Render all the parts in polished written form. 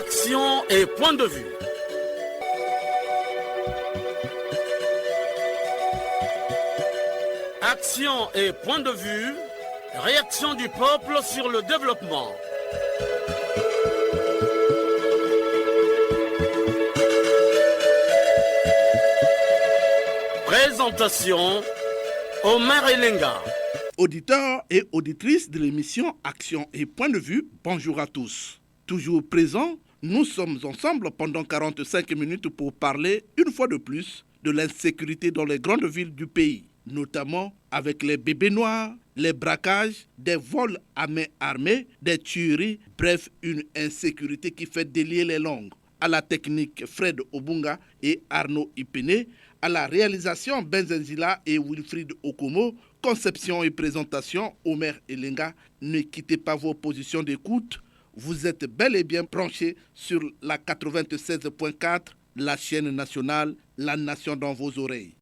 Action et point de vue. Action et point de vue. Réaction du peuple sur le développement. Présentation, Omer Elenga. Auditeurs et auditrices de l'émission Action et point de vue, bonjour à tous. Toujours présents, nous sommes ensemble pendant 45 minutes pour parler, une fois de plus, de l'insécurité dans les grandes villes du pays, notamment avec les bébés noirs, les braquages, des vols à main armée, des tueries, bref, une insécurité qui fait délier les langues. À la technique Fred Obunga et Arnaud Ipene, à la réalisation Benzenzila et Wilfried Okomo, conception et présentation Omer Elenga. Ne quittez pas vos positions d'écoute, vous êtes bel et bien branchés sur la 96.4, la chaîne nationale, la nation dans vos oreilles.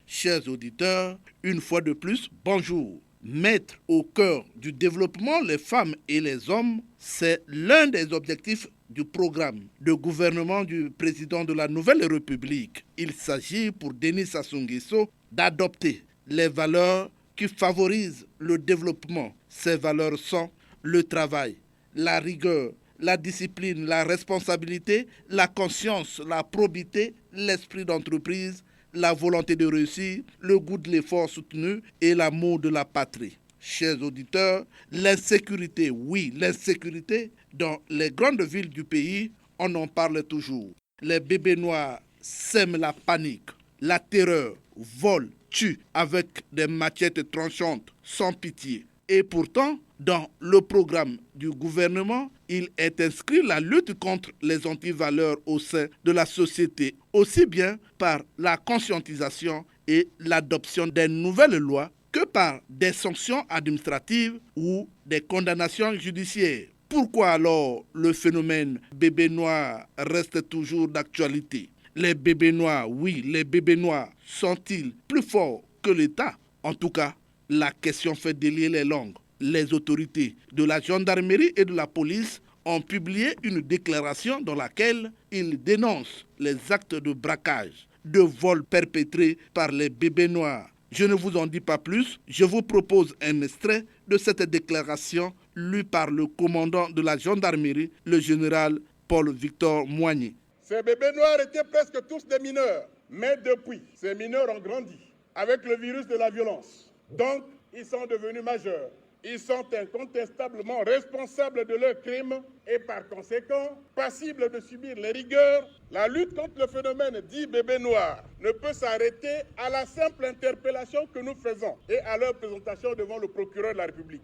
Chers auditeurs, une fois de plus, bonjour. Mettre au cœur du développement les femmes et les hommes, c'est l'un des objectifs du programme de gouvernement du président de la Nouvelle République. Il s'agit pour Denis Sassou Nguesso d'adopter les valeurs qui favorisent le développement. Ces valeurs sont le travail, la rigueur, la discipline, la responsabilité, la conscience, la probité, l'esprit d'entreprise, la volonté de réussir, le goût de l'effort soutenu et l'amour de la patrie. Chers auditeurs, l'insécurité, oui, l'insécurité dans les grandes villes du pays, on en parle toujours. Les bébés noirs sèment la panique, la terreur, volent, tuent avec des machettes tranchantes, sans pitié. Et pourtant, dans le programme du gouvernement, il est inscrit la lutte contre les antivaleurs au sein de la société, aussi bien par la conscientisation et l'adoption des nouvelles lois que par des sanctions administratives ou des condamnations judiciaires. Pourquoi alors le phénomène bébé noir reste toujours d'actualité? Les bébés noirs, oui, les bébés noirs, sont-ils plus forts que l'État? En tout cas, la question fait délier les langues. Les autorités de la gendarmerie et de la police ont publié une déclaration dans laquelle ils dénoncent les actes de braquage, de vol perpétrés par les bébés noirs. Je ne vous en dis pas plus, je vous propose un extrait de cette déclaration lue par le commandant de la gendarmerie, le général Paul-Victor Moigny. Ces bébés noirs étaient presque tous des mineurs, mais depuis, ces mineurs ont grandi avec le virus de la violence. Donc, ils sont devenus majeurs. Ils sont incontestablement responsables de leurs crimes et par conséquent passibles de subir les rigueurs. La lutte contre le phénomène dit bébé noir ne peut s'arrêter à la simple interpellation que nous faisons et à leur présentation devant le procureur de la République.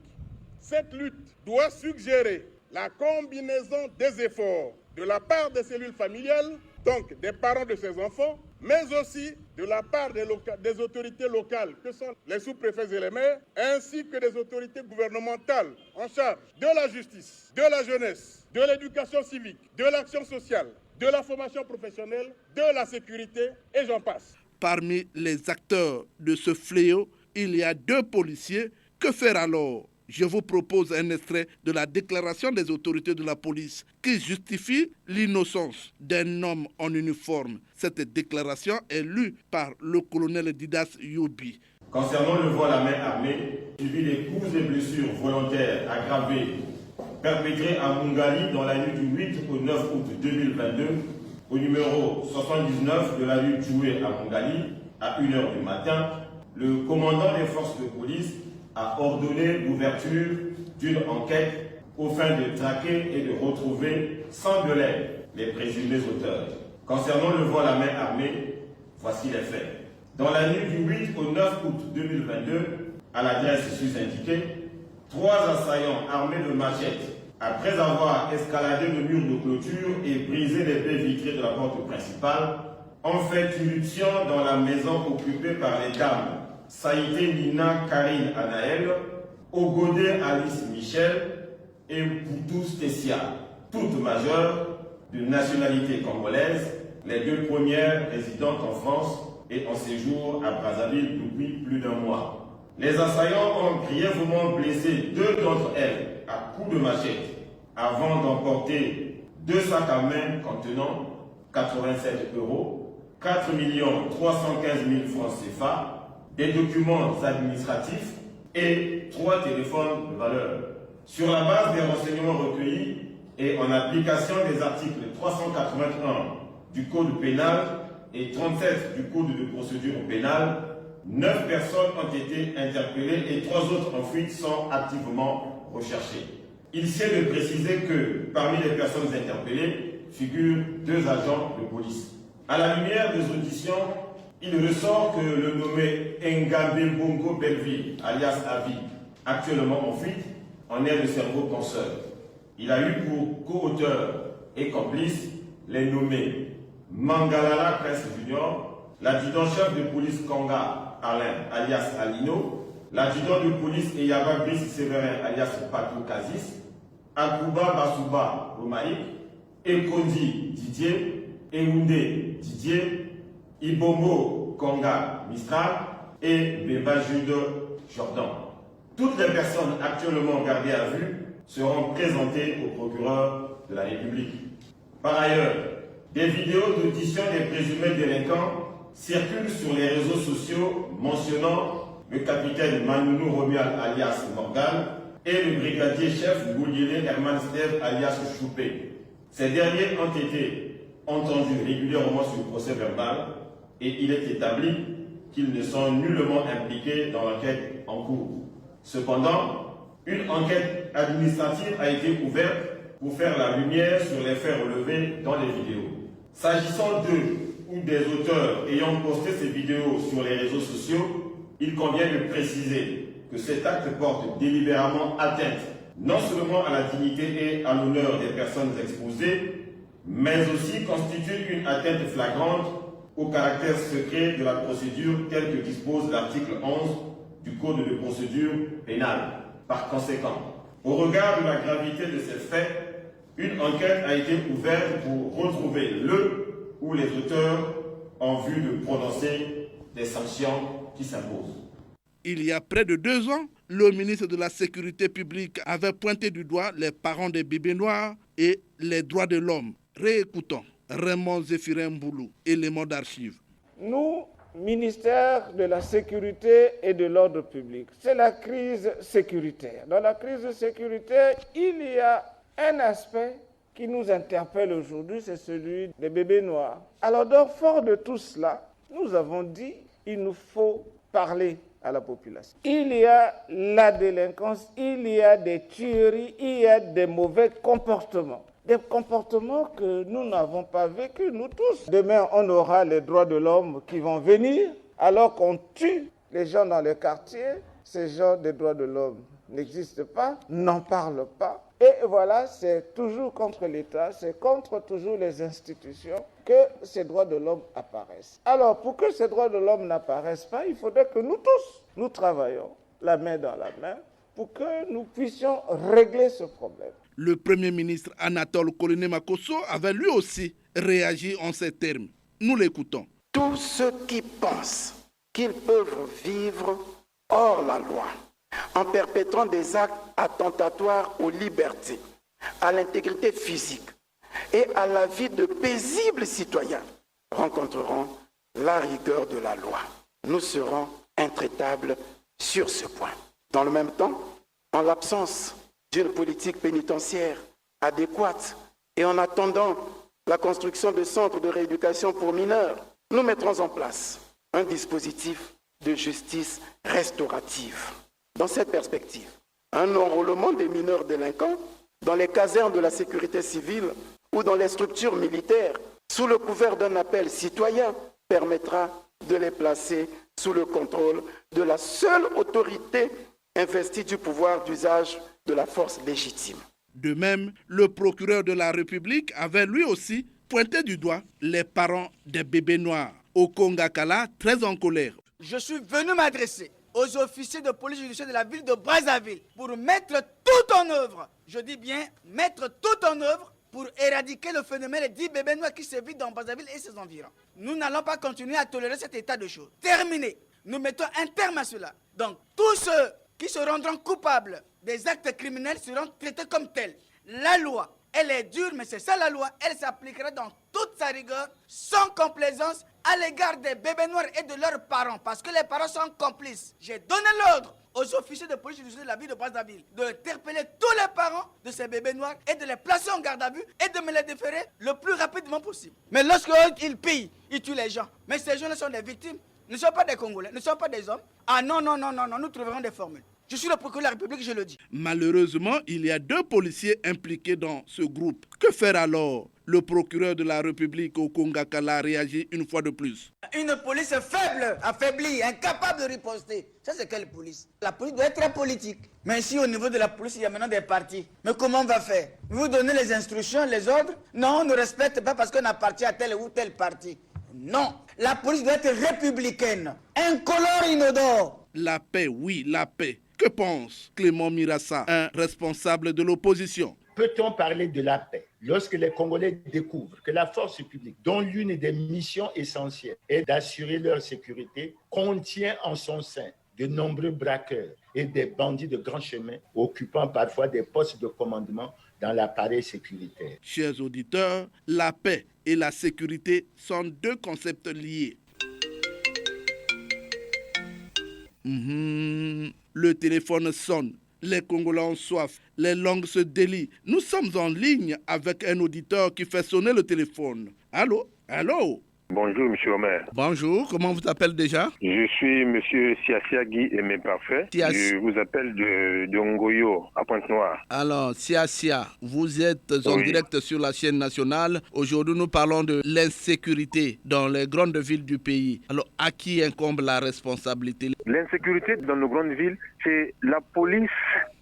Cette lutte doit suggérer la combinaison des efforts de la part des cellules familiales, donc des parents de ces enfants, mais aussi de la part des autorités locales, que sont les sous-préfets et les maires, ainsi que des autorités gouvernementales en charge de la justice, de la jeunesse, de l'éducation civique, de l'action sociale, de la formation professionnelle, de la sécurité, et j'en passe. Parmi les acteurs de ce fléau, il y a 2 policiers. Que faire alors? Je vous propose un extrait de la déclaration des autorités de la police qui justifie l'innocence d'un homme en uniforme. Cette déclaration est lue par le colonel Didas Yobi. Concernant le vol à main armée, suivi des coups et blessures volontaires aggravées perpétrés à Mungali dans la nuit du 8 au 9 août 2022, au numéro 79 de la rue Djoué à Mungali, à 1h du matin, le commandant des forces de police a ordonné l'ouverture d'une enquête aux fins de traquer et de retrouver sans délai les présumés auteurs. Concernant le vol à main armée, voici les faits. Dans la nuit du 8 au 9 août 2022, à l'adresse sus-indiquée, 3 assaillants armés de machettes, après avoir escaladé le mur de clôture et brisé les baies vitrées de la porte principale, ont fait irruption dans la maison occupée par les dames Saïté Nina Karine Anaël, Ogodé Alice Michel et Poutou Stécia, toutes majeures de nationalité congolaise, les 2 premières résidentes en France et en séjour à Brazzaville depuis plus d'1 mois. Les assaillants ont grièvement blessé 2 d'entre elles à coups de machette avant d'emporter 2 sacs à main contenant 87 €, 4 315 000 francs CFA, des documents administratifs et 3 téléphones de valeur. Sur la base des renseignements recueillis et en application des articles 381 du Code pénal et 37 du Code de procédure pénale, 9 personnes ont été interpellées et 3 autres en fuite sont activement recherchées. Il sied de préciser que parmi les personnes interpellées figurent 2 agents de police. À la lumière des auditions, il ressort que le nommé Ngabe Bongo Belleville, alias Avi, actuellement en fuite, en est le cerveau penseur. Il a eu pour co-auteur et complice les nommés Mangalala Prince Junior, l'adjudant-chef de police Konga Alain, alias Alino, l'adjudant de police Eyaba Brice Séverin, alias Patou Kazis, Akuba Basuba Romaïk, Ekondi Didier, Eoundé Didier, Ibombo Konga Mistral et Beba Jude Jordan. Toutes les personnes actuellement gardées à vue seront présentées au procureur de la République. Par ailleurs, des vidéos d'audition des présumés délinquants circulent sur les réseaux sociaux mentionnant le capitaine Manounou Romuald alias Morgan et le brigadier chef Goulielé Herman Steve alias Choupé. Ces derniers ont été entendus régulièrement sur le procès verbal et il est établi qu'ils ne sont nullement impliqués dans l'enquête en cours. Cependant, une enquête administrative a été ouverte pour faire la lumière sur les faits relevés dans les vidéos. S'agissant d'eux ou des auteurs ayant posté ces vidéos sur les réseaux sociaux, il convient de préciser que cet acte porte délibérément atteinte non seulement à la dignité et à l'honneur des personnes exposées, mais aussi constitue une atteinte flagrante au caractère secret de la procédure telle que dispose l'article 11 du Code de procédure pénale. Par conséquent, au regard de la gravité de ces faits, une enquête a été ouverte pour retrouver le ou les auteurs en vue de prononcer des sanctions qui s'imposent. Il y a près de 2 ans, le ministre de la Sécurité publique avait pointé du doigt les parents des bébés noirs et les droits de l'homme. Réécoutons Raymond Zéphirin Mboulou, élément d'archives. Nous, ministère de la Sécurité et de l'Ordre public, c'est la crise sécuritaire. Dans la crise sécuritaire, il y a un aspect qui nous interpelle aujourd'hui, c'est celui des bébés noirs. Alors, donc, fort de tout cela, nous avons dit qu'il nous faut parler à la population. Il y a la délinquance, il y a des tueries, il y a des mauvais comportements. Des comportements que nous n'avons pas vécus, nous tous. Demain, on aura les droits de l'homme qui vont venir, alors qu'on tue les gens dans les quartiers. Ces gens des droits de l'homme n'existent pas, n'en parlent pas. Et voilà, c'est toujours contre l'État, c'est contre toujours les institutions que ces droits de l'homme apparaissent. Alors, pour que ces droits de l'homme n'apparaissent pas, il faudrait que nous tous, nous travaillons la main dans la main pour que nous puissions régler ce problème. Le Premier ministre Anatole Koloné-Makosso avait lui aussi réagi en ces termes. Nous l'écoutons. Tous ceux qui pensent qu'ils peuvent vivre hors la loi, en perpétrant des actes attentatoires aux libertés, à l'intégrité physique et à la vie de paisibles citoyens, rencontreront la rigueur de la loi. Nous serons intraitables sur ce point. Dans le même temps, en l'absence d'une politique pénitentiaire adéquate et en attendant la construction de centres de rééducation pour mineurs, nous mettrons en place un dispositif de justice restaurative. Dans cette perspective, un enrôlement des mineurs délinquants dans les casernes de la sécurité civile ou dans les structures militaires sous le couvert d'un appel citoyen permettra de les placer sous le contrôle de la seule autorité investie du pouvoir d'usage de la force légitime. De même, le procureur de la République avait lui aussi pointé du doigt les parents des bébés noirs. Okongakala, très en colère. Je suis venu m'adresser aux officiers de police judiciaire de la ville de Brazzaville pour mettre tout en œuvre, je dis bien mettre tout en œuvre pour éradiquer le phénomène des 10 bébés noirs qui se vivent dans Brazzaville et ses environs. Nous n'allons pas continuer à tolérer cet état de choses. Terminé. Nous mettons un terme à cela. Donc, tous ceux qui se rendront coupables des actes criminels seront traités comme tels. La loi, elle est dure, mais c'est ça la loi. Elle s'appliquera dans toute sa rigueur, sans complaisance, à l'égard des bébés noirs et de leurs parents, parce que les parents sont complices. J'ai donné l'ordre aux officiers de police judiciaire de la ville de Brazzaville d'interpeller tous les parents de ces bébés noirs et de les placer en garde à vue et de me les déférer le plus rapidement possible. Mais lorsqu'ils pillent, ils tuent les gens. Mais ces gens-là sont des victimes. Ne sont pas des Congolais, ne sont pas des hommes. Ah non, nous trouverons des formules. Je suis le procureur de la République, je le dis. Malheureusement, il y a 2 policiers impliqués dans ce groupe. Que faire alors? Le procureur de la République Okongakala réagit une fois de plus. Une police faible, affaiblie, incapable de riposter. Ça, c'est quelle police? La police doit être très politique. Mais ici, au niveau de la police, il y a maintenant des partis. Mais comment on va faire? Vous donnez les instructions, les ordres? Non, on ne respecte pas parce qu'on appartient à tel ou tel parti. Non, la police doit être républicaine, incolore, inodore. La paix, oui, la paix. Que pense Clément Mirassa, un responsable de l'opposition? Peut-on parler de la paix lorsque les Congolais découvrent que la force publique, dont l'une des missions essentielles est d'assurer leur sécurité, contient en son sein de nombreux braqueurs et des bandits de grand chemin occupant parfois des postes de commandement dans l'appareil sécuritaire? Chers auditeurs, la paix et la sécurité sont 2 concepts liés. Le téléphone sonne, les Congolais ont soif, les langues se délient. Nous sommes en ligne avec un auditeur qui fait sonner le téléphone. Allô? Allô? Bonjour, monsieur Omer. Bonjour, comment vous appelez déjà? Je suis monsieur Siasia Guy Aimé Parfait. Je vous appelle de Ngoyo, à Pointe-Noire. Alors, Siasia, vous êtes en direct sur la chaîne nationale. Aujourd'hui, nous parlons de l'insécurité dans les grandes villes du pays. Alors, à qui incombe la responsabilité? L'insécurité dans nos grandes villes, c'est la police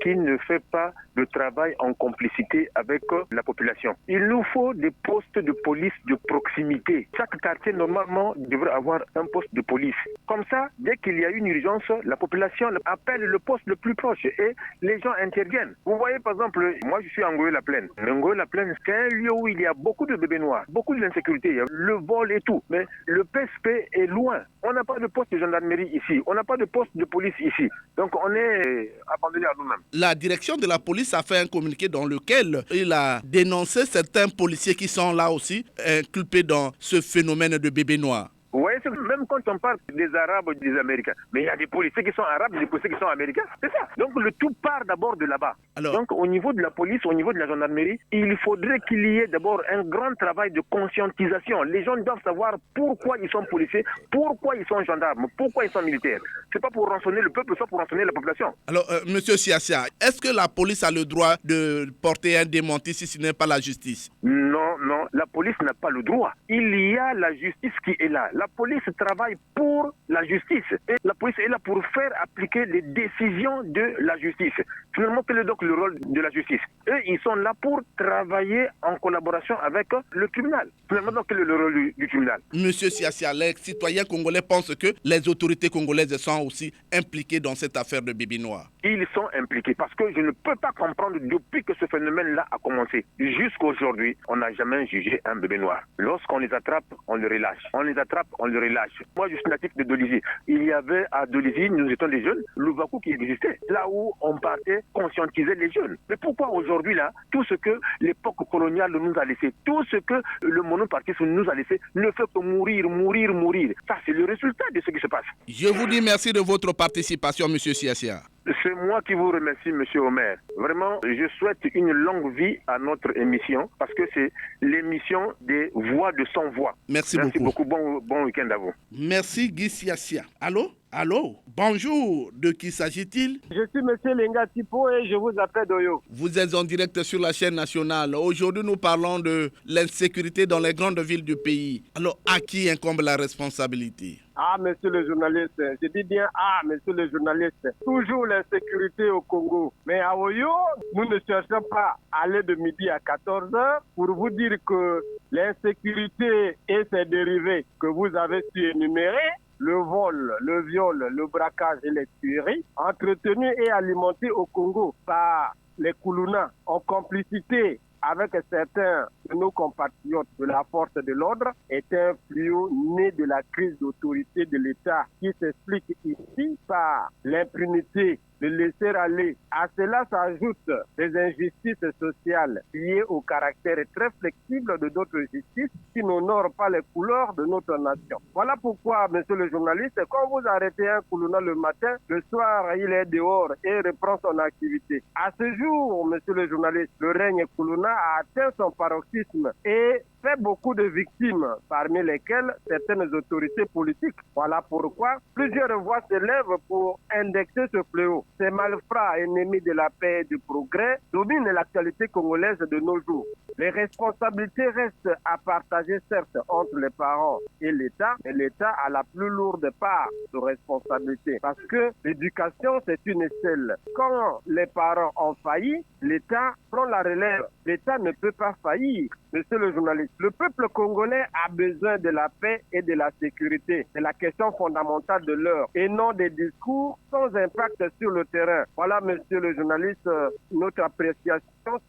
qui ne fait pas le travail en complicité avec la population. Il nous faut des postes de police de proximité. Chaque quartier, normalement, devrait avoir un poste de police. Comme ça, dès qu'il y a une urgence, la population appelle le poste le plus proche et les gens interviennent. Vous voyez, par exemple, moi je suis à Ngoyo-la-Plaine. Ngoyo-la-Plaine, c'est un lieu où il y a beaucoup de bébés noirs, beaucoup d'insécurité, il y a le vol et tout. Mais le PSP est loin. On n'a pas de poste de gendarmerie ici. On n'a pas de poste de police ici. Donc on est abandonné à nous-mêmes. La direction de la police a fait un communiqué dans lequel il a dénoncé certains policiers qui sont là aussi inculpés dans ce phénomène de bébés noirs. Vous voyez, même quand on parle des Arabes et des Américains, mais il y a des policiers qui sont Arabes, des policiers qui sont Américains, c'est ça. Donc le tout part d'abord de là-bas. Donc au niveau de la police, au niveau de la gendarmerie, il faudrait qu'il y ait d'abord un grand travail de conscientisation. Les gens doivent savoir pourquoi ils sont policiers, pourquoi ils sont gendarmes, pourquoi ils sont militaires. C'est pas pour rançonner le peuple, c'est pour rançonner la population. Alors, monsieur Siasia, est-ce que la police a le droit de porter un démenti si ce n'est pas la justice? Non, la police n'a pas le droit. Il y a la justice qui est là. La police travaille pour la justice. Et la police est là pour faire appliquer les décisions de la justice. Finalement, quel est donc le rôle de la justice? Eux, ils sont là pour travailler en collaboration avec le tribunal. Finalement, donc, quel est le rôle du tribunal? Monsieur Siasia, les citoyens congolais pensent que les autorités congolaises sont aussi impliquées dans cette affaire de bébés noirs. Ils sont impliqués parce que je ne peux pas comprendre depuis que ce phénomène-là a commencé. Jusqu'à aujourd'hui, on n'a jamais jugé un bébé noir. Lorsqu'on les attrape, on les relâche. On les attrape, on les relâche. Moi, je suis natif de Dolisie. Il y avait à Dolisie, nous étions des jeunes, le Vakou qui existait. Là où on partait conscientiser les jeunes. Mais pourquoi aujourd'hui, là, tout ce que l'époque coloniale nous a laissé, tout ce que le monopartisme nous a laissé, ne fait que mourir. Ça, c'est le résultat de ce qui se passe. Je vous dis merci de votre participation, monsieur Siasia. C'est moi qui vous remercie, Monsieur Omer. Vraiment, je souhaite une longue vie à notre émission parce que c'est l'émission des voix de sans voix. Merci beaucoup. Bon week-end à vous. Merci Guy Siassia. Allô, bonjour, de qui s'agit-il? Je suis Monsieur Lenga Tipo et je vous appelle d'Oyo. Vous êtes en direct sur la chaîne nationale. Aujourd'hui, nous parlons de l'insécurité dans les grandes villes du pays. Alors, à qui incombe la responsabilité? Ah, monsieur le journaliste, je dis bien monsieur le journaliste. Toujours l'insécurité au Congo. Mais à Oyo, nous ne cherchons pas à aller de midi à 14h pour vous dire que l'insécurité et ses dérivés que vous avez su énumérer, le vol, le viol, le braquage et les tueries, entretenus et alimentés au Congo par les Kuluna en complicité avec certains de nos compatriotes de la force de l'ordre, est un fléau né de la crise d'autorité de l'État qui s'explique ici par l'impunité de laisser aller. À cela s'ajoutent des injustices sociales liées au caractère très flexible de notre justice qui n'honore pas les couleurs de notre nation. Voilà pourquoi, monsieur le journaliste, quand vous arrêtez un Kuluna le matin, le soir, il est dehors et reprend son activité. À ce jour, monsieur le journaliste, le règne Kuluna a atteint son paroxysme et fait beaucoup de victimes, parmi lesquelles certaines autorités politiques. Voilà pourquoi plusieurs voix s'élèvent pour indexer ce fléau. Ces malfrats ennemis de la paix et du progrès dominent l'actualité congolaise de nos jours. Les responsabilités restent à partager certes entre les parents et l'État, mais l'État a la plus lourde part de responsabilité parce que l'éducation c'est une échelle. Quand les parents ont failli, l'État prend la relève. L'État ne peut pas faillir. Monsieur le journaliste, le peuple congolais a besoin de la paix et de la sécurité. C'est la question fondamentale de l'heure et non des discours sans impact sur le terrain. Voilà, monsieur le journaliste, notre appréciation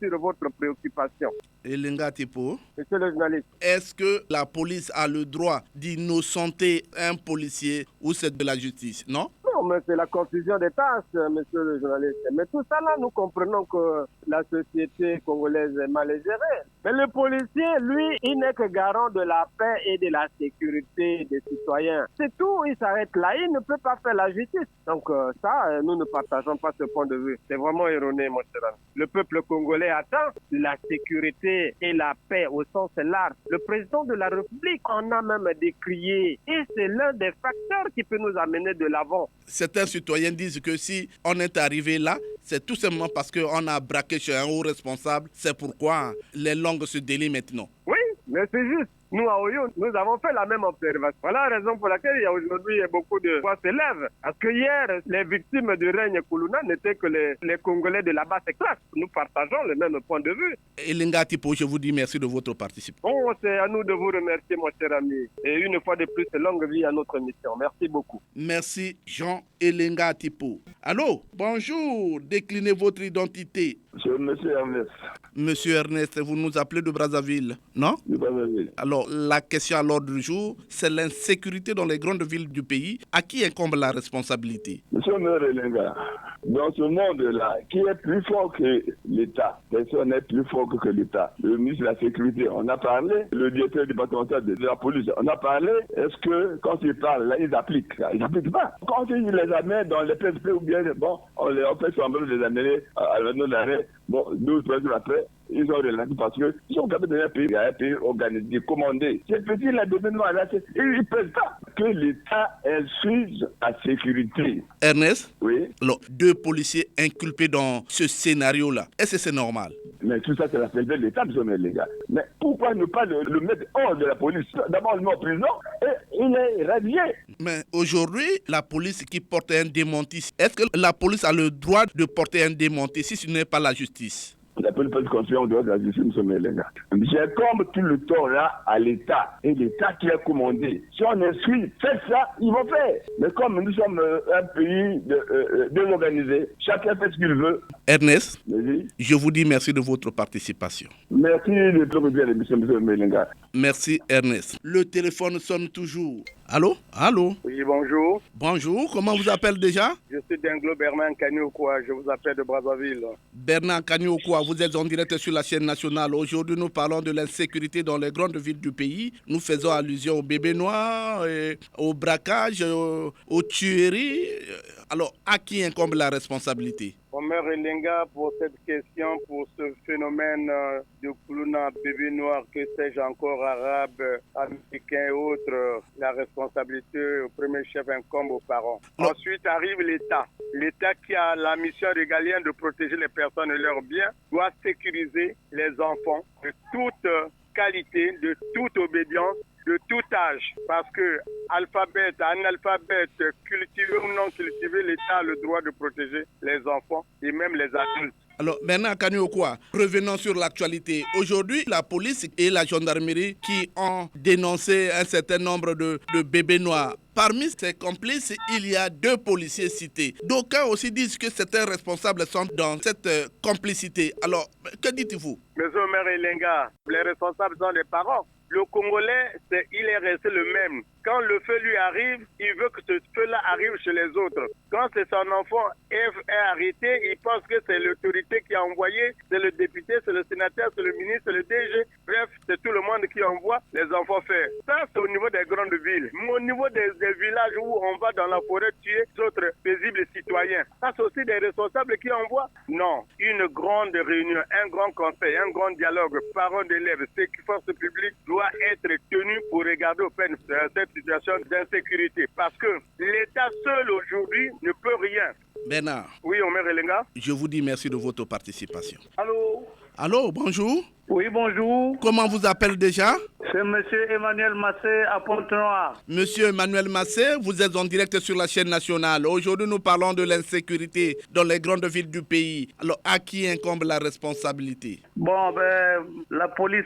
sur votre préoccupation. Elenga Tipo, monsieur le journaliste, est-ce que la police a le droit d'innocenter un policier ou c'est de la justice, non? Non, mais c'est la confusion des tâches, monsieur le journaliste. Mais tout ça là, nous comprenons que la société congolaise est mal gérée. Mais le policier, lui, il n'est que garant de la paix et de la sécurité des citoyens. C'est tout, il s'arrête là, il ne peut pas faire la justice. Donc ça, nous ne partageons pas ce point de vue. C'est vraiment erroné, mon cher ami. Le peuple congolais attend la sécurité et la paix au sens large. Le président de la République en a même décrié. Et c'est l'un des facteurs qui peut nous amener de l'avant. Certains citoyens disent que si on est arrivé là, c'est tout simplement parce qu'on a braqué chez un haut responsable. C'est pourquoi les langues se délient maintenant. Oui, mais c'est juste. Nous, à Oyo, nous avons fait la même observation. Voilà la raison pour laquelle il y a aujourd'hui beaucoup de voix s'élèvent. Parce que hier, les victimes du règne Kuluna n'étaient que les Congolais de la basse classe. Nous partageons le même point de vue. Elenga Tipo, je vous dis merci de votre participation. Bon, c'est à nous de vous remercier, mon cher ami. Et une fois de plus, longue vie à notre mission. Merci beaucoup. Merci, Jean Elenga Tipo. Allô, bonjour, déclinez votre identité. Monsieur Ernest. Monsieur Ernest, vous nous appelez de Brazzaville, non? De Brazzaville. Alors, la question à l'ordre du jour, c'est l'insécurité dans les grandes villes du pays. À qui incombe la responsabilité? Monsieur Merelenga, dans ce monde-là, qui est plus fort que l'État? Personne n'est plus fort que l'État. Le ministre de la Sécurité, on a parlé. Le directeur départemental de la police, on a parlé. Est-ce que quand ils parlent, là, ils appliquent? Ils n'appliquent pas. Quand ils les amènent dans les PSP ou bien, bon, on fait semblant de les amener à la zone d'arrêt. Bon, 12-13 jours après, ils ont relancé parce qu'ils sont capables d'un pays organisé, commandé. Ces petits là, d'événements là, ils ne peuvent pas que l'État infuse la sécurité. Ernest? Oui. Alors, 2 policiers inculpés dans ce scénario-là, est-ce que c'est normal? Mais tout ça, c'est la faiblesse de l'État, les gars. Mais pourquoi ne pas le mettre hors de la police? D'abord, le met en prison et il est radié. Mais aujourd'hui, la police qui porte un démenti, est-ce que la police a le droit de porter un démenti si ce n'est pas la justice? La police peut confier en dehors de la justice, les gars. J'accombe tout le temps là à l'État. Et l'État qui a commandé. Si on inscrit, faites ça, ils vont faire. Mais comme nous sommes un pays désorganisé, chacun fait ce qu'il veut. Ernest, oui. Je vous dis merci de votre participation. Merci de votre bien, M. Melenga. Merci Ernest. Le téléphone sonne toujours. Allô? Allô? Oui, bonjour. Bonjour, comment vous appelez déjà? Je suis Denglo Bernard Kanyokwa, je vous appelle de Brazzaville. Bernard Kanyokwa, vous êtes en direct sur la chaîne nationale. Aujourd'hui, nous parlons de l'insécurité dans les grandes villes du pays. Nous faisons allusion aux bébés noirs, au braquage, aux tueries. Alors, à qui incombe la responsabilité? Omer Elenga, pour cette question, pour ce phénomène de Koulouna, bébé noir, que sais-je encore, arabe, américain et autres, la responsabilité au premier chef incombe aux parents. Ensuite arrive l'État. L'État qui a la mission régalienne de protéger les personnes et leurs biens doit sécuriser les enfants de toute qualité, de toute obédience, de tout âge, parce que alphabète, analphabète, cultivé ou non cultivé, l'État a le droit de protéger les enfants et même les adultes. Alors, Bernard Kaniokwa, revenons sur l'actualité. Aujourd'hui, la police et la gendarmerie qui ont dénoncé un certain nombre de bébés noirs. Parmi ces complices, il y a 2 policiers cités. D'aucuns aussi disent que certains responsables sont dans cette complicité. Alors, que dites-vous? Monsieur Omer Elenga, les responsables sont les parents. Le Congolais, il est resté le même. Quand le feu lui arrive, il veut que ce feu-là arrive chez les autres. Quand c'est son enfant est arrêté, il pense que c'est l'autorité qui a envoyé, c'est le député, c'est le sénateur, c'est le ministre, c'est le DG. Bref, c'est tout le monde qui envoie les enfants faire. Ça, c'est au niveau des grandes villes. Mais au niveau des villages où on va dans la forêt tuer d'autres paisibles citoyens, ça, c'est aussi des responsables qui envoient. Non, une grande réunion, un grand conseil, un grand dialogue, parents d'élèves, forces publiques doit être tenu pour regarder au peine cette situation d'insécurité. Parce que l'État seul aujourd'hui ne peut rien. Bernard. Oui, Omer Elenga. Je vous dis merci de votre participation. Allô. Allô, bonjour. Oui, bonjour. Comment vous appelez déjà? C'est monsieur Emmanuel Massé à Pointe-Noire. Monsieur Emmanuel Massé, vous êtes en direct sur la chaîne nationale. Aujourd'hui, nous parlons de l'insécurité dans les grandes villes du pays. Alors, à qui incombe la responsabilité? Bon, la police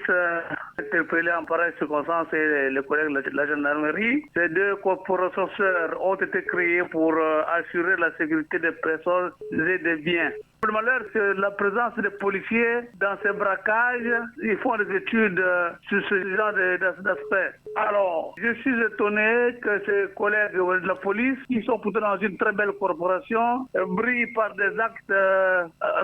interpellée en pareille circonstance et les collègues de la gendarmerie. Ces 2 corporations sœurs ont été créées pour assurer la sécurité des personnes et des biens. Le malheur, c'est la présence des policiers dans ces braquages. Ils font des études sur ce genre d'aspect. Alors, je suis étonné que ces collègues de la police, qui sont pourtant dans une très belle corporation, brillent par des actes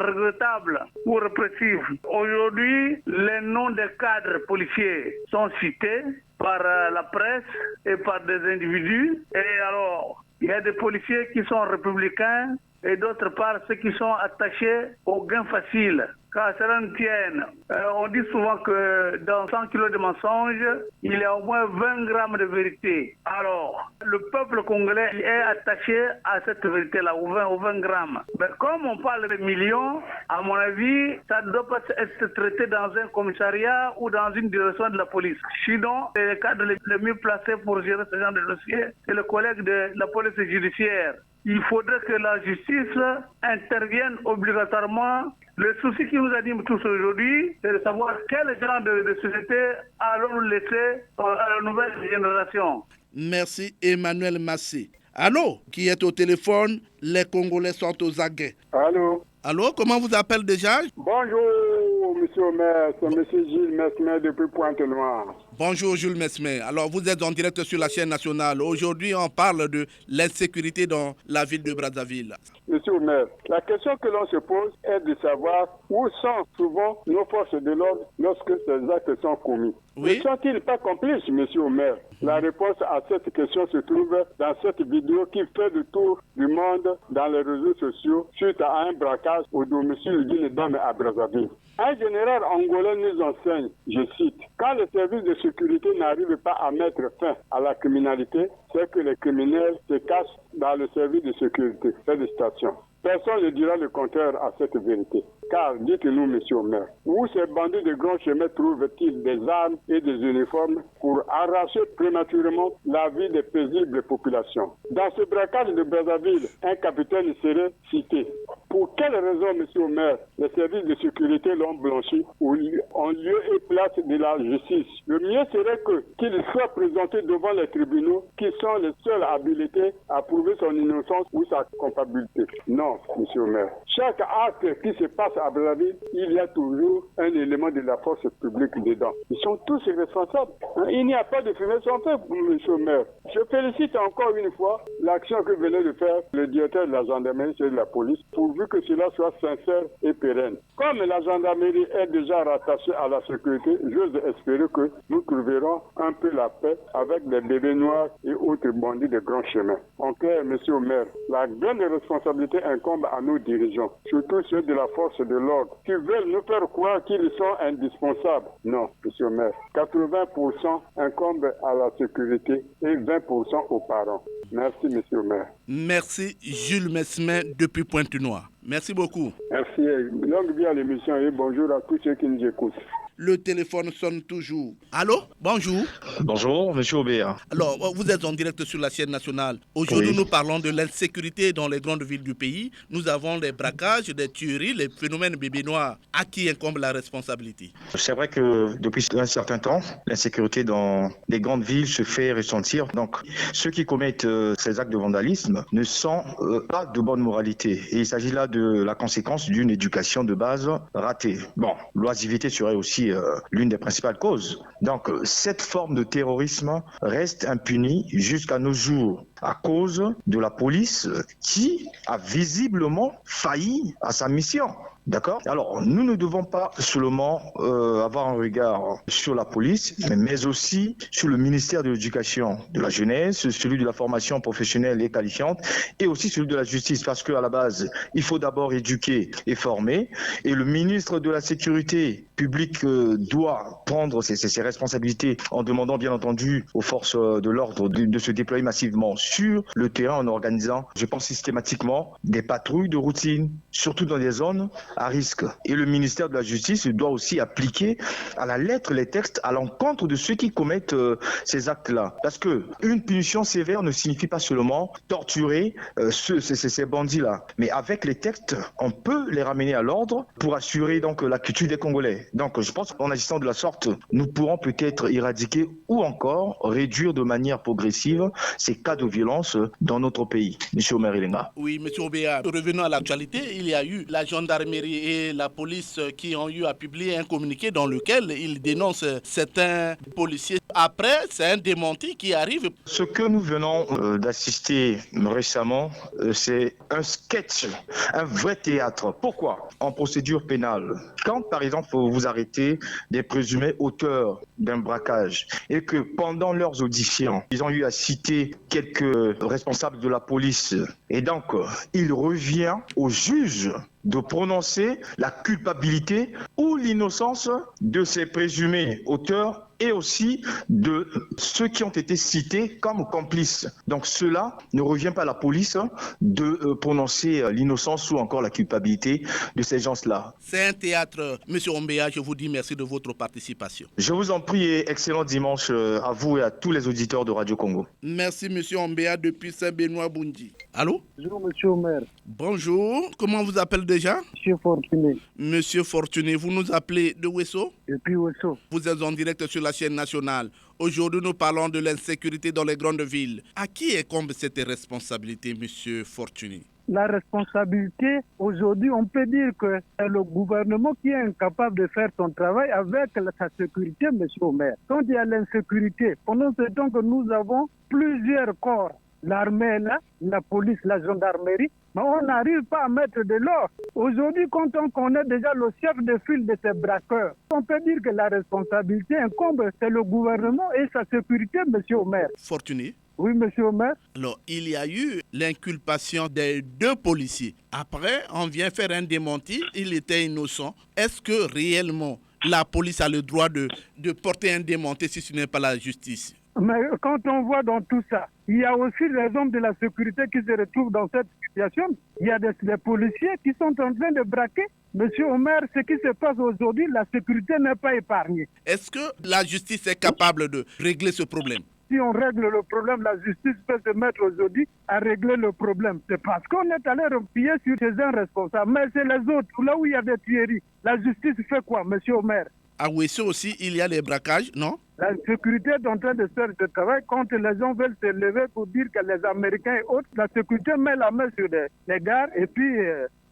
regrettables ou répressifs. Aujourd'hui, les noms des cadres policiers sont cités par la presse et par des individus. Et alors, il y a des policiers qui sont républicains et d'autre part ceux qui sont attachés au gain facile. Car cela ne tienne. On dit souvent que dans 100 kilos de mensonges, il y a au moins 20 grammes de vérité. Alors, le peuple congolais est attaché à cette vérité-là, aux 20 grammes. Mais comme on parle de millions, à mon avis, ça ne doit pas être traité dans un commissariat ou dans une direction de la police. Sinon, les cadres les mieux placés pour gérer ce genre de dossier, c'est le collègue de la police judiciaire. Il faudrait que la justice intervienne obligatoirement. Le souci qui nous anime tous aujourd'hui, c'est de savoir quel genre de société allons-nous laisser à la nouvelle génération. Merci Emmanuel Massé. Allô, qui est au téléphone? Les Congolais sont aux aguets. Allô. Allô, comment vous appelez déjà? Bonjour, monsieur Omer, c'est monsieur Gilles Mesmer depuis Pointe-Noire. Bonjour Jules Mesmer. Alors vous êtes en direct sur la chaîne nationale. Aujourd'hui on parle de l'insécurité dans la ville de Brazzaville. Monsieur Omer, la question que l'on se pose est de savoir où sont souvent nos forces de l'ordre lorsque ces actes sont commis. Oui. Ne sont-ils pas complices, monsieur Omer? La réponse à cette question se trouve dans cette vidéo qui fait le tour du monde dans les réseaux sociaux suite à un braquage au domicile d'une dame à Brazzaville. Un général angolais nous enseigne, je cite, « Quand les services de sécurité n'arrivent pas à mettre fin à la criminalité, c'est que les criminels se cachent dans le service de sécurité. » Félicitations. Personne ne dira le contraire à cette vérité. Car, dites-nous, monsieur Omer, où ces bandits de grands chemins trouvent-ils des armes et des uniformes pour arracher prématurément la vie des paisibles populations? Dans ce braquage de Brazzaville, un capitaine serait cité. Pour quelle raison, monsieur Omer, les services de sécurité l'ont blanchi ou en lieu et place de la justice? Le mieux serait qu'il soit présenté devant les tribunaux qui sont les seuls habilités à prouver son innocence ou sa culpabilité. Non, monsieur Omer. Chaque acte qui se passe à Brazzaville, il y a toujours un élément de la force publique dedans. Ils sont tous responsables. Il n'y a pas de fumée sans feu, monsieur le maire. Je félicite encore une fois l'action que venait de faire le directeur de la gendarmerie et de la police pour pourvu que cela soit sincère et pérenne. Comme la gendarmerie est déjà rattachée à la sécurité, j'ose espérer que nous trouverons un peu la paix avec les bébés noirs et autres bandits de grands chemins. En clair, monsieur le maire, la grande responsabilité incombe à nos dirigeants, surtout ceux de la force de l'ordre, qui veulent nous faire croire qu'ils sont indispensables. Non, monsieur le maire, 80% incombe à la sécurité et 20% aux parents. Merci, monsieur le maire. Merci, Jules Mesmin, depuis Pointe-Noire. Merci beaucoup. Merci. Longue vie à l'émission et bonjour à tous ceux qui nous écoutent. Le téléphone sonne toujours. Allô? Bonjour. Bonjour, monsieur Aubert. Alors, vous êtes en direct sur la chaîne nationale. Aujourd'hui, nous parlons de l'insécurité dans les grandes villes du pays. Nous avons les braquages, les tueries, les phénomènes bébés noirs. À qui incombe la responsabilité? C'est vrai que depuis un certain temps, l'insécurité dans les grandes villes se fait ressentir. Donc, ceux qui commettent ces actes de vandalisme ne sont pas de bonne moralité. Et il s'agit là de la conséquence d'une éducation de base ratée. Bon, l'oisiveté serait aussi l'une des principales causes. Donc, cette forme de terrorisme reste impunie jusqu'à nos jours à cause de la police qui a visiblement failli à sa mission. D'accord? Alors, nous ne devons pas seulement avoir un regard sur la police, mais aussi sur le ministère de l'Éducation, de la jeunesse, celui de la formation professionnelle et qualifiante, et aussi celui de la justice, parce qu'à la base, il faut d'abord éduquer et former, et le ministre de la Sécurité publique doit prendre ses responsabilités en demandant, bien entendu, aux forces de l'ordre de se déployer massivement sur le terrain en organisant, je pense systématiquement, des patrouilles de routine, surtout dans des zones à risque. Et le ministère de la Justice doit aussi appliquer à la lettre les textes à l'encontre de ceux qui commettent ces actes-là. Parce que une punition sévère ne signifie pas seulement torturer ces bandits-là. Mais avec les textes, on peut les ramener à l'ordre pour assurer donc la culture des Congolais. Donc je pense qu'en agissant de la sorte, nous pourrons peut-être éradiquer ou encore réduire de manière progressive ces cas de violence dans notre pays. Monsieur Omer Elenga. Oui, monsieur Obéa, revenons à l'actualité. Il y a eu la gendarmerie et la police qui ont eu à publier un communiqué dans lequel ils dénoncent certains policiers. Après, c'est un démenti qui arrive. Ce que nous venons d'assister récemment, c'est un sketch, un vrai théâtre. Pourquoi? En procédure pénale, quand par exemple vous arrêtez des présumés auteurs d'un braquage et que pendant leurs auditions, ils ont eu à citer quelques responsables de la police et donc il revient au juge de prononcer la culpabilité ou l'innocence de ces présumés auteurs et aussi de ceux qui ont été cités comme complices. Donc cela ne revient pas à la police de prononcer l'innocence ou encore la culpabilité de ces gens-là. C'est un théâtre. Monsieur Ombéa, je vous dis merci de votre participation. Je vous en prie et excellent dimanche à vous et à tous les auditeurs de Radio Congo. Merci monsieur Ombéa depuis Saint-Benoît-Bundi. Allô? Bonjour monsieur Omer. Bonjour, comment vous appelez déjà? Monsieur Fortuné. Monsieur Fortuné, vous nous appelez de Ouesso? Depuis Ouesso. Vous êtes en direct sur la chaîne nationale. Aujourd'hui, nous parlons de l'insécurité dans les grandes villes. À qui incombe cette responsabilité, monsieur Fortuné? La responsabilité, aujourd'hui, on peut dire que c'est le gouvernement qui est incapable de faire son travail avec sa sécurité, monsieur Omer. Quand il y a l'insécurité, pendant ce temps que nous avons plusieurs corps, l'armée est là, la police, la gendarmerie, mais on n'arrive pas à mettre de l'ordre. Aujourd'hui, quand on connaît déjà le chef de file de ces braqueurs, on peut dire que la responsabilité incombe, c'est le gouvernement et sa sécurité, monsieur Omer. Fortuné? Oui, monsieur Omer. Alors, il y a eu l'inculpation des deux policiers. Après, on vient faire un démenti, il était innocent. Est-ce que réellement la police a le droit de porter un démenti si ce n'est pas la justice? Mais quand on voit dans tout ça, il y a aussi les hommes de la sécurité qui se retrouvent dans cette situation. Il y a des policiers qui sont en train de braquer. Monsieur Omer, ce qui se passe aujourd'hui, la sécurité n'est pas épargnée. Est-ce que la justice est capable de régler ce problème? Si on règle le problème, la justice peut se mettre aujourd'hui à régler le problème. C'est parce qu'on est allé replier sur ces uns responsables. Mais c'est les autres, là où il y a des tueries. La justice fait quoi, monsieur Omer? À Ouesso aussi, il y a les braquages, non? La sécurité est en train de faire ce travail. Quand les gens veulent se lever pour dire que les Américains et autres, la sécurité met la main sur les gares. Et puis,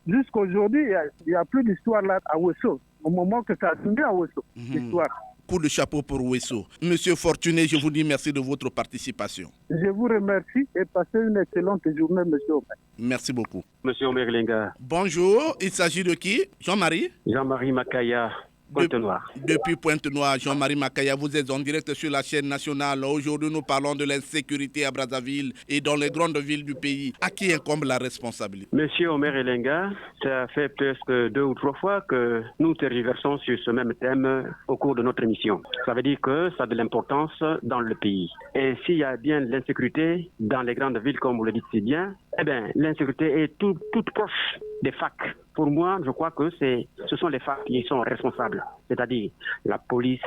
jusqu'à aujourd'hui, il n'y a plus d'histoire là à Ouesso. Au moment que ça a fini à Ouesso, l'histoire. coup de chapeau pour Ouesso. Monsieur Fortuné, je vous dis merci de votre participation. Je vous remercie et passez une excellente journée, monsieur Omer. Merci beaucoup. Monsieur Omer Lenga. Bonjour, il s'agit de qui? Jean-Marie? Jean-Marie Makaya. Pointe-Noire. Depuis Pointe-Noire, Jean-Marie Makaya, vous êtes en direct sur la chaîne nationale. Aujourd'hui, nous parlons de l'insécurité à Brazzaville et dans les grandes villes du pays. À qui incombe la responsabilité? Monsieur Omer Elenga, ça fait presque 2 ou 3 fois que nous tergiversons sur ce même thème au cours de notre émission. Ça veut dire que ça a de l'importance dans le pays. Et s'il y a bien de l'insécurité dans les grandes villes, comme vous le dites si bien, eh bien, l'insécurité est toute proche des facs. Pour moi, je crois que ce sont les facs qui sont responsables, c'est-à-dire la police,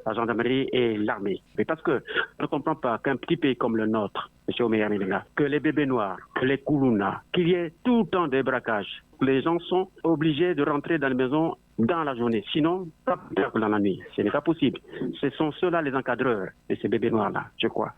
la gendarmerie et l'armée. Mais parce que je ne comprends pas qu'un petit pays comme le nôtre, M. Omer Elenga, que les bébés noirs, que les Koulouna, qu'il y ait tout le temps des braquages. Les gens sont obligés de rentrer dans les maisons dans la journée, sinon pas plus tard que dans la nuit. Ce n'est pas possible. Ce sont ceux-là les encadreurs de ces bébés noirs-là, je crois.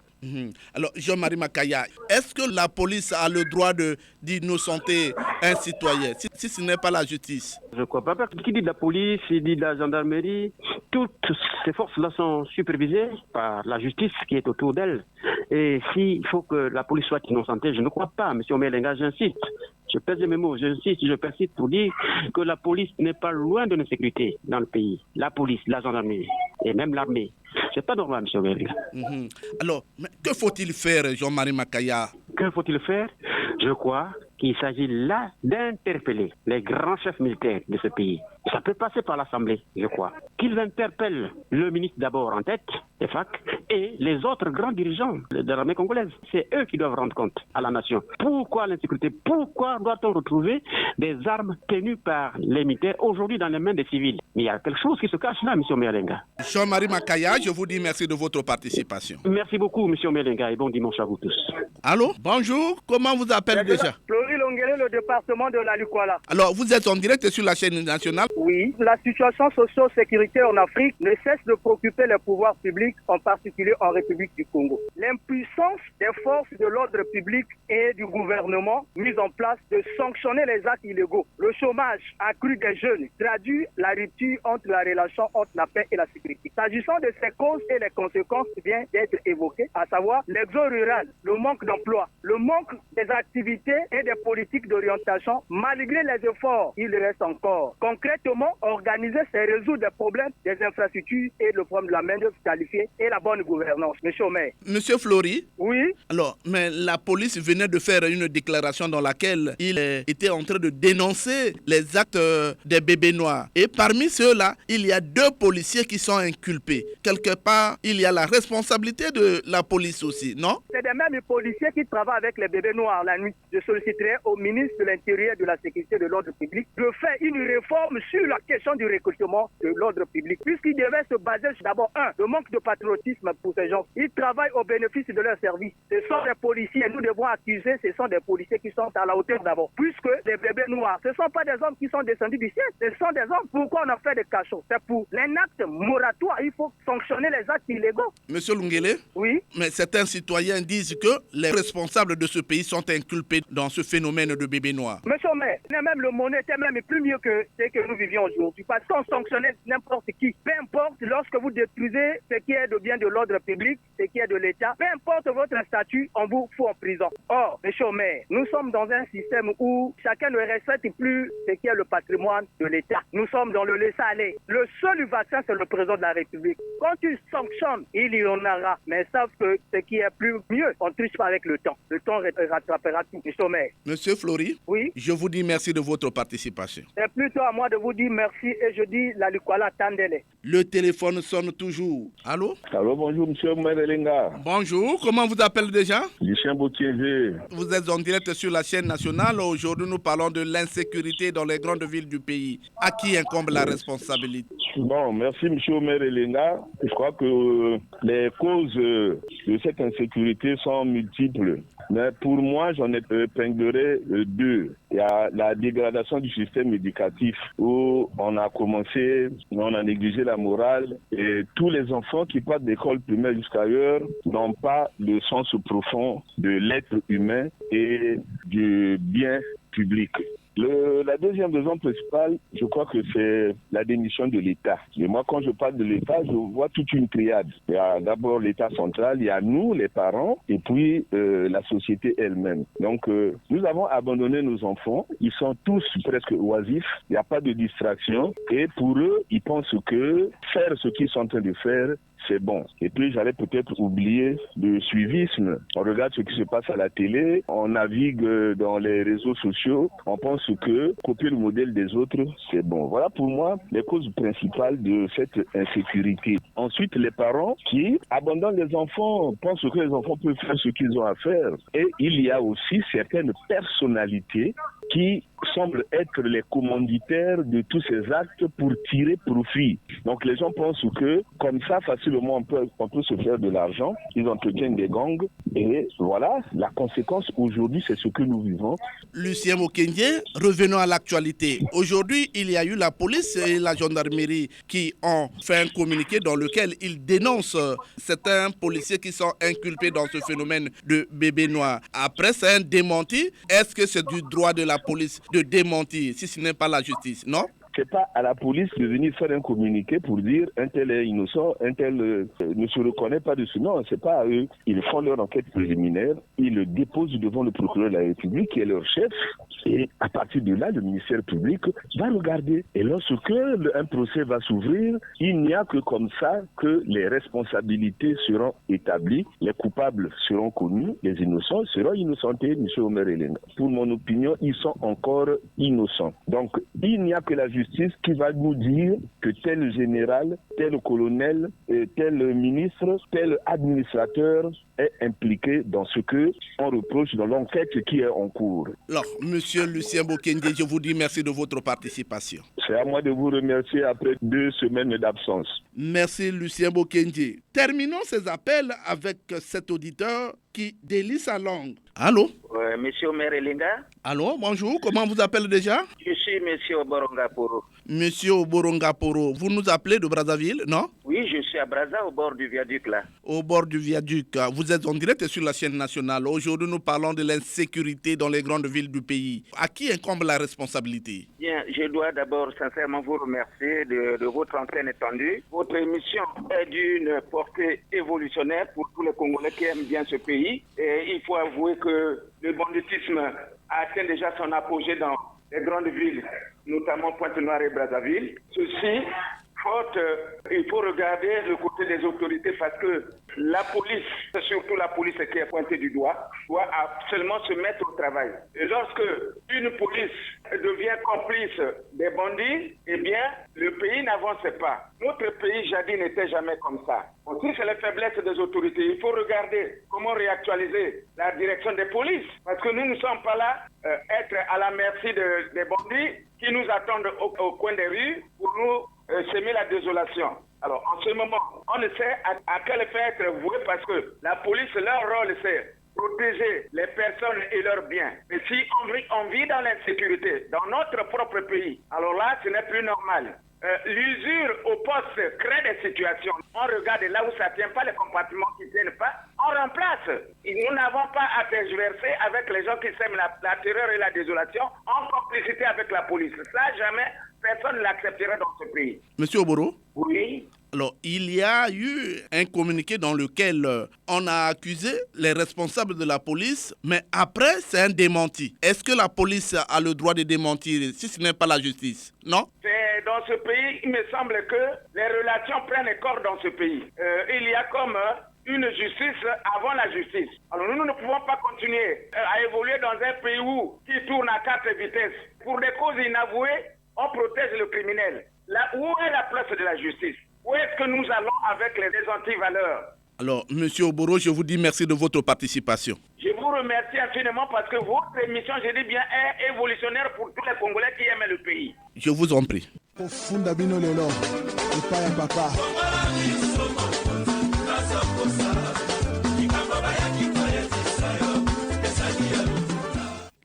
Alors, Jean-Marie Makaya, est-ce que la police a le droit d'innocenter un citoyen, si ce n'est pas la justice? Je ne crois pas. Parce qu'il dit de la police, il dit de la gendarmerie, toutes ces forces-là sont supervisées par la justice qui est autour d'elles. Et s'il faut que la police soit innocentée, je ne crois pas. Monsieur Omer Elenga, j'insiste. Je pèse mes mots, j'insiste, je persiste pour dire que la police n'est pas loin de l'insécurité dans le pays. La police, la gendarmerie et même l'armée. C'est pas normal, M. Omer Elenga. Alors, mais que faut-il faire, Jean-Marie Makaya? Que faut-il faire? Je crois qu'il s'agit là d'interpeller les grands chefs militaires de ce pays. Ça peut passer par l'Assemblée, je crois. Qu'ils interpellent le ministre d'abord en tête, des FAC, et les autres grands dirigeants de l'armée congolaise. C'est eux qui doivent rendre compte à la nation. Pourquoi l'insécurité? Pourquoi doit-on retrouver des armes tenues par les militaires aujourd'hui dans les mains des civils? Mais il y a quelque chose qui se cache là, M. Omer Elenga. Jean-Marie Makaya, je vous dis merci de votre participation. Merci beaucoup, M. Omer Elenga, et bon dimanche à vous tous. Allô? Bonjour, comment vous appelez déjà? Flori Longuele, le département de la Lukwala. Alors, vous êtes en direct sur la chaîne nationale? Oui, la situation socio-sécuritaire en Afrique ne cesse de préoccuper les pouvoirs publics, en particulier en République du Congo. L'impuissance des forces de l'ordre public et du gouvernement mise en place de sanctionner les actes illégaux. Le chômage accru des jeunes traduit la rupture entre la relation entre la paix et la sécurité. S'agissant de ces causes et les conséquences qui viennent d'être évoquées, à savoir l'exode rural, le manque d'emploi, le manque des activités et des politiques d'orientation, malgré les efforts, il reste encore. Concrètement, organiser, c'est résoudre des problèmes des infrastructures et le problème de la main-d'œuvre qualifiée et la bonne gouvernance. Monsieur Omer. Monsieur Flori? Oui? Alors, mais la police venait de faire une déclaration dans laquelle il était en train de dénoncer les actes des bébés noirs. Et parmi ceux-là, il y a 2 policiers qui sont inculpés. Quelque part, il y a la responsabilité de la police aussi, non? C'est des mêmes policiers qui travaillent avec les bébés noirs la nuit. Je solliciterai au ministre de l'Intérieur, de la Sécurité et de l'Ordre public de faire une réforme sur la question du recrutement de l'ordre public, puisqu'il devait se baser sur d'abord, le manque de patriotisme pour ces gens. Ils travaillent au bénéfice de leur service. Ce sont des policiers, nous devons accuser, ce sont des policiers qui sont à la hauteur d'abord. Puisque les bébés noirs, ce ne sont pas des hommes qui sont descendus du ciel, ce sont des hommes. Pourquoi on a fait des cachots? C'est pour un acte moratoire. Il faut sanctionner les actes illégaux. Monsieur Longuele? Oui? Mais certains citoyens disent que les responsables de ce pays sont inculpés dans ce phénomène de bébés noirs. Monsieur Omer, même le monnaie était même plus mieux que ce que nous vivions aujourd'hui. Parce qu'on sanctionnait n'importe qui. Peu importe, lorsque vous détruisez ce qui est de bien de l'ordre public, ce qui est de l'État, peu importe votre statut, on vous fout en prison. Or, monsieur Omer, nous sommes dans un système où chacun ne respecte plus ce qui est le patrimoine de l'État. Nous sommes dans le laisser-aller. Le seul vaccin, c'est le président de la République. Quand tu sanctionnes, il y en aura. Mais sauf que ce qui est plus mieux, on ne triche pas avec le temps. Le temps rattrapera tout. Monsieur Omer. Monsieur Flori? Oui? Je vous dis merci de votre participation. C'est plutôt à moi de vous dire merci et je dis la Lukwala Tandele. Le téléphone sonne toujours. Allô? Allô, bonjour, monsieur Omer Elenga. Bonjour, comment vous appelez déjà? Lucien Bautier. Vous êtes en direct sur la chaîne nationale. Aujourd'hui, nous parlons de l'insécurité dans les grandes villes du pays. À qui incombe la responsabilité? Bon, merci, monsieur Omer Elenga. Je crois que les causes de cette insécurité sont multiples. Mais pour moi, j'en épinglerai 2. Il y a la dégradation du système éducatif où on a négligé la morale et tous les enfants qui partent d'école primaire jusqu'à ailleurs n'ont pas le sens profond de l'être humain et du bien public. La deuxième raison principale, je crois que c'est la démission de l'État. Et moi, quand je parle de l'État, je vois toute une triade. Il y a d'abord l'État central, il y a nous, les parents, et puis la société elle-même. Donc, nous avons abandonné nos enfants. Ils sont tous presque oisifs. Il n'y a pas de distraction. Et pour eux, ils pensent que faire ce qu'ils sont en train de faire, c'est bon. Et puis, j'allais peut-être oublier le suivisme. On regarde ce qui se passe à la télé, on navigue dans les réseaux sociaux, on pense que copier le modèle des autres, c'est bon. Voilà pour moi les causes principales de cette insécurité. Ensuite, les parents qui abandonnent les enfants, pensent que les enfants peuvent faire ce qu'ils ont à faire. Et il y a aussi certaines personnalités qui semblent être les commanditaires de tous ces actes pour tirer profit. Donc les gens pensent que comme ça, facilement, on peut se faire de l'argent. Ils entretiennent des gangs. Et voilà, la conséquence aujourd'hui, c'est ce que nous vivons. Lucien Bokenge, revenons à l'actualité. Aujourd'hui, il y a eu la police et la gendarmerie qui ont fait un communiqué dans lequel ils dénoncent certains policiers qui sont inculpés dans ce phénomène de bébé noir. Après, c'est un démenti. Est-ce que c'est du droit de la police de démentir, si ce n'est pas la justice, non? C'est pas à la police de venir faire un communiqué pour dire un tel est innocent, un tel ne se reconnaît pas de ce nom. C'est pas à eux. Ils font leur enquête préliminaire, ils le déposent devant le procureur de la République qui est leur chef. Et à partir de là, le ministère public va regarder. Et lorsque un procès va s'ouvrir, il n'y a que comme ça que les responsabilités seront établies, les coupables seront connus, les innocents seront innocentés, M. Omer Elenga. Pour mon opinion, ils sont encore innocents. Donc, il n'y a que la justice qui va nous dire que tel général, tel colonel, tel ministre, tel administrateur est impliqué dans ce que on reproche dans l'enquête qui est en cours. Alors, Monsieur Lucien Bokenge, je vous dis merci de votre participation. C'est à moi de vous remercier après 2 semaines d'absence. Merci Lucien Bokenge. Terminons ces appels avec cet auditeur qui délie sa langue. Allô? Monsieur Omer Elenga. Allô, bonjour, comment vous appelez déjà? Je suis Monsieur Oborongaporo. Monsieur Oborongaporo, vous nous appelez de Brazzaville, non? Oui, je suis à Brazza, au bord du viaduc là. Au bord du viaduc. Vous êtes en direct sur la chaîne nationale. Aujourd'hui, nous parlons de l'insécurité dans les grandes villes du pays. À qui incombe la responsabilité? Bien, je dois d'abord sincèrement vous remercier de votre antenne étendue. Votre émission est d'une portée évolutionnaire pour tous les Congolais qui aiment bien ce pays. Et il faut avouer que le banditisme a atteint déjà son apogée dans les grandes villes, notamment Pointe-Noire et Brazzaville. Ceci, faute, il faut regarder le côté des autorités parce que la police, surtout la police qui est pointée du doigt, doit seulement se mettre au travail. Et lorsque une police devient complice des bandits, eh bien, le pays n'avance pas. Notre pays, jadis, n'était jamais comme ça. Aussi, c'est la faiblesse des autorités. Il faut regarder comment réactualiser la direction des polices. Parce que nous ne sommes pas là être à la merci des bandits qui nous attendent au coin des rues pour nous semer la désolation. Alors, en ce moment, on ne sait à quel effet être voué parce que la police, leur rôle, c'est protéger les personnes et leurs biens. Mais si on vit dans l'insécurité, dans notre propre pays, alors là, ce n'est plus normal. L'usure au poste crée des situations. On regarde là où ça ne tient pas, les compartiments qui ne tiennent pas, on remplace. Et nous n'avons pas à tergiverser avec les gens qui sèment la terreur et la désolation en complicité avec la police. Ça, jamais personne ne l'acceptera dans ce pays. Monsieur Oboro? Oui. Alors, il y a eu un communiqué dans lequel on a accusé les responsables de la police, mais après, c'est un démenti. Est-ce que la police a le droit de démentir si ce n'est pas la justice? Non? Dans ce pays, il me semble que les relations prennent corps dans ce pays. Il y a comme une justice avant la justice. Alors nous ne pouvons pas continuer à évoluer dans un pays qui tourne à 4 vitesses. Pour des causes inavouées, on protège le criminel. Là, où est la place de la justice? Où est-ce que nous allons avec les antivaleurs? Alors, Monsieur Oboro, je vous dis merci de votre participation. Je vous remercie infiniment parce que votre émission, je dis bien, est évolutionnaire pour tous les Congolais qui aiment le pays. Je vous en prie.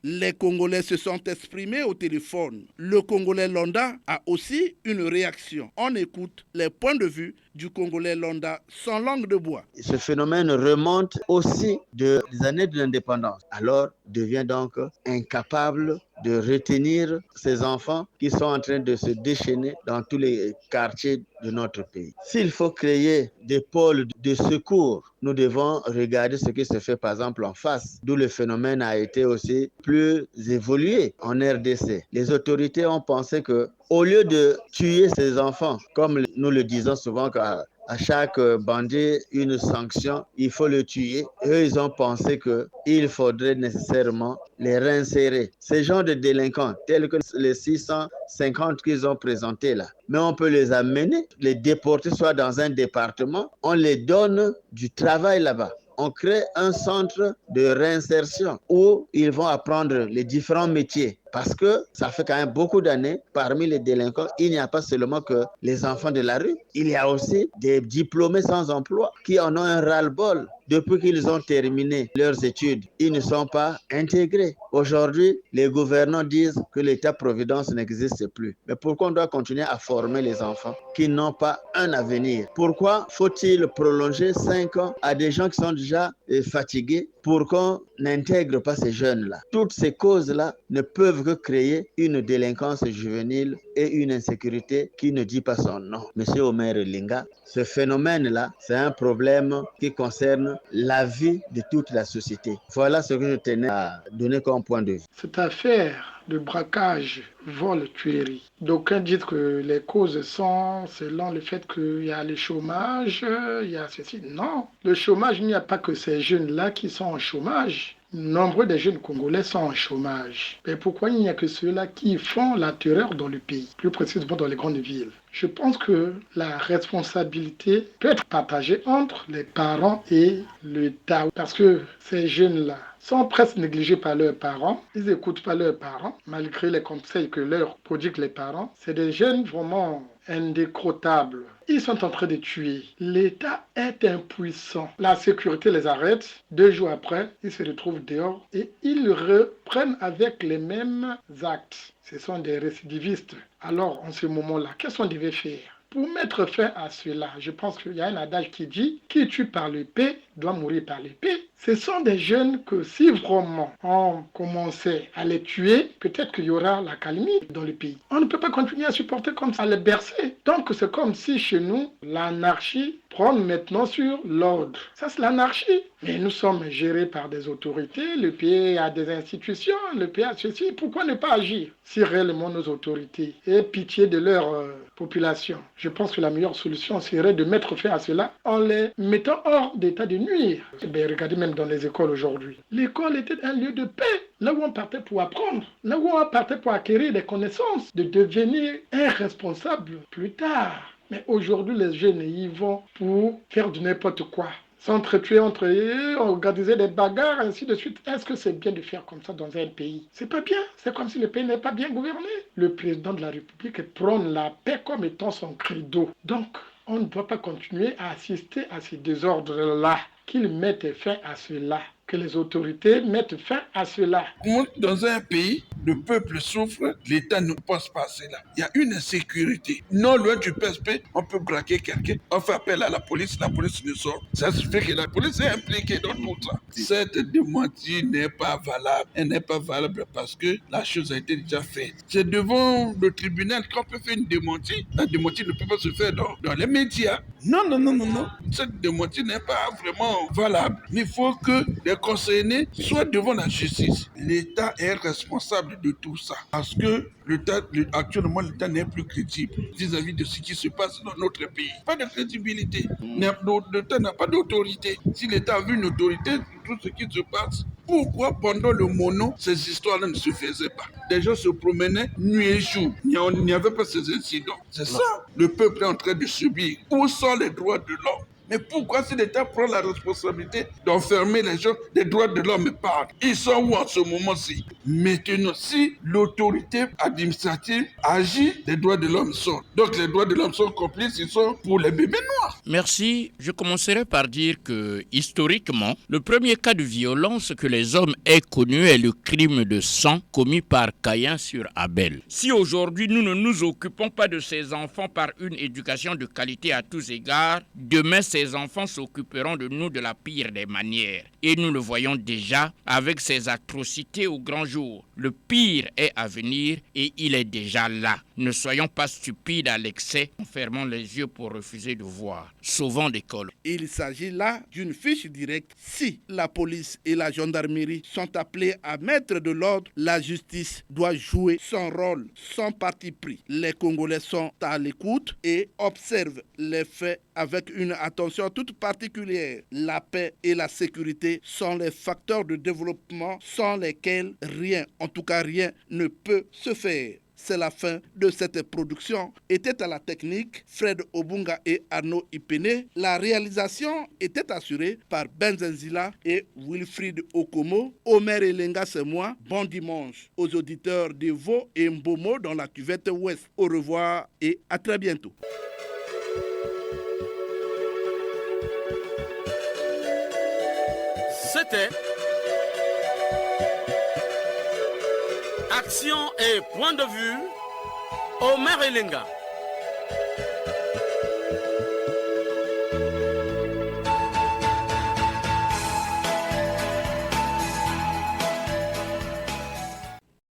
Les Congolais se sont exprimés au téléphone. Le Congolais Londa a aussi une réaction. On écoute les points de vue du Congolais Londa sans langue de bois. Ce phénomène remonte aussi des années de l'indépendance. Alors, devient donc incapable de retenir ces enfants qui sont en train de se déchaîner dans tous les quartiers de notre pays. S'il faut créer des pôles de secours, nous devons regarder ce qui se fait par exemple en face, d'où le phénomène a été aussi plus évolué en RDC. Les autorités ont pensé que au lieu de tuer ces enfants, comme nous le disons souvent à chaque bandit, une sanction, il faut le tuer. Eux, ils ont pensé qu'il faudrait nécessairement les réinsérer. Ces gens de délinquants, tels que les 650 qu'ils ont présentés là, mais on peut les amener, les déporter soit dans un département, on les donne du travail là-bas. On crée un centre de réinsertion où ils vont apprendre les différents métiers. Parce que ça fait quand même beaucoup d'années, parmi les délinquants, il n'y a pas seulement que les enfants de la rue, il y a aussi des diplômés sans emploi qui en ont un ras-le-bol. Depuis qu'ils ont terminé leurs études, ils ne sont pas intégrés. Aujourd'hui, les gouvernants disent que l'État-providence n'existe plus. Mais pourquoi on doit continuer à former les enfants qui n'ont pas un avenir? Pourquoi faut-il prolonger 5 ans à des gens qui sont déjà fatigués pour qu'on n'intègre pas ces jeunes-là? Toutes ces causes-là ne peuvent que créer une délinquance juvénile et une insécurité qui ne dit pas son nom. Monsieur Omer Linga, ce phénomène-là, c'est un problème qui concerne la vie de toute la société. Voilà ce que je tenais à donner comme point de vue. Cette affaire de braquage, vol, tuerie. D'aucuns disent que les causes sont selon le fait qu'il y a le chômage, il y a ceci. Non, le chômage, il n'y a pas que ces jeunes-là qui sont en chômage. Nombreux des jeunes Congolais sont en chômage. Mais pourquoi il n'y a que ceux-là qui font la terreur dans le pays, plus précisément dans les grandes villes? Je pense que la responsabilité peut être partagée entre les parents et l'État. Parce que ces jeunes-là sont presque négligés par leurs parents. Ils n'écoutent pas leurs parents, malgré les conseils que leur prodiguent les parents. C'est des jeunes vraiment indécrottables. Ils sont en train de tuer. L'État est impuissant. La sécurité les arrête. 2 jours après, ils se retrouvent dehors et ils reprennent avec les mêmes actes. Ce sont des récidivistes. Alors, en ce moment-là, qu'est-ce qu'on devait faire? Pour mettre fin à cela, je pense qu'il y a un adage qui dit « Qui tue par l'épée doit mourir par l'épée ». Ce sont des jeunes que si vraiment on commençait à les tuer, peut-être qu'il y aura la calmie dans le pays. On ne peut pas continuer à supporter comme ça, à les bercer. Donc c'est comme si chez nous, l'anarchie prend maintenant sur l'ordre. Ça c'est l'anarchie. Mais nous sommes gérés par des autorités, le pays a des institutions, le pays a ceci. Pourquoi ne pas agir si réellement nos autorités aient pitié de leur population? Je pense que la meilleure solution serait de mettre fin à cela en les mettant hors d'état de nuire. Eh bien, regardez même dans les écoles aujourd'hui. L'école était un lieu de paix, là où on partait pour apprendre, là où on partait pour acquérir des connaissances, de devenir un responsable plus tard. Mais aujourd'hui, les jeunes y vont pour faire du n'importe quoi. S'entretuer entre eux, organiser des bagarres, ainsi de suite. Est-ce que c'est bien de faire comme ça dans un pays? C'est pas bien. C'est comme si le pays n'est pas bien gouverné. Le président de la République prône la paix comme étant son credo. Donc, on ne doit pas continuer à assister à ces désordres-là. Qu'ils mettent fin à cela. Que les autorités mettent fin à cela. Dans un pays, le peuple souffre, l'État ne pense pas à cela. Il y a une insécurité. Non loin du PSP, on peut braquer quelqu'un, on fait appel à la police ne sort. Ça se fait que la police est impliquée dans tout ça. Cette démentie n'est pas valable. Elle n'est pas valable parce que la chose a été déjà faite. C'est devant le tribunal qu'on peut faire une démentie. La démentie ne peut pas se faire dans les médias. Non. Cette démentie n'est pas vraiment valable. Il faut que les concernés soient devant la justice. L'État est responsable de tout ça. Parce que actuellement, l'État n'est plus crédible vis-à-vis de ce qui se passe dans notre pays. Pas de crédibilité. L'État n'a pas d'autorité. Si l'État avait une autorité sur tout ce qui se passe, pourquoi pendant le mono, ces histoires-là ne se faisaient pas? Des gens se promenaient nuit et jour. Il n'y avait pas ces incidents. C'est ça. Le peuple est en train de subir. Où sont les droits de l'homme? Mais pourquoi si l'État prend la responsabilité d'enfermer les gens, les droits de l'homme partent? Ils sont où en ce moment-ci? Maintenant, si l'autorité administrative agit, les droits de l'homme sont. Donc les droits de l'homme sont complices, ils sont pour les bébés noirs. Merci. Je commencerai par dire que, historiquement, le premier cas de violence que les hommes aient connu est le crime de sang commis par Caïn sur Abel. Si aujourd'hui nous ne nous occupons pas de ces enfants par une éducation de qualité à tous égards, demain c'est ces enfants s'occuperont de nous de la pire des manières. Et nous le voyons déjà avec ces atrocités au grand jour. Le pire est à venir et il est déjà là. Ne soyons pas stupides à l'excès en fermant les yeux pour refuser de voir. Sauvons l'école. Il s'agit là d'une fiche directe. Si la police et la gendarmerie sont appelés à mettre de l'ordre, la justice doit jouer son rôle, son parti pris. Les Congolais sont à l'écoute et observent les faits avec une attention toute particulière. La paix et la sécurité sont les facteurs de développement sans lesquels rien, en tout cas rien, ne peut se faire. C'est la fin de cette production. Était à la technique Fred Obunga et Arnaud Ipene. La réalisation était assurée par Benzenzila et Wilfried Okomo. Omer Elenga, c'est moi. Bon dimanche aux auditeurs de Vaux et Mbomo dans la cuvette ouest. Au revoir et à très bientôt. C'était Action et point de vue, Omer Elenga.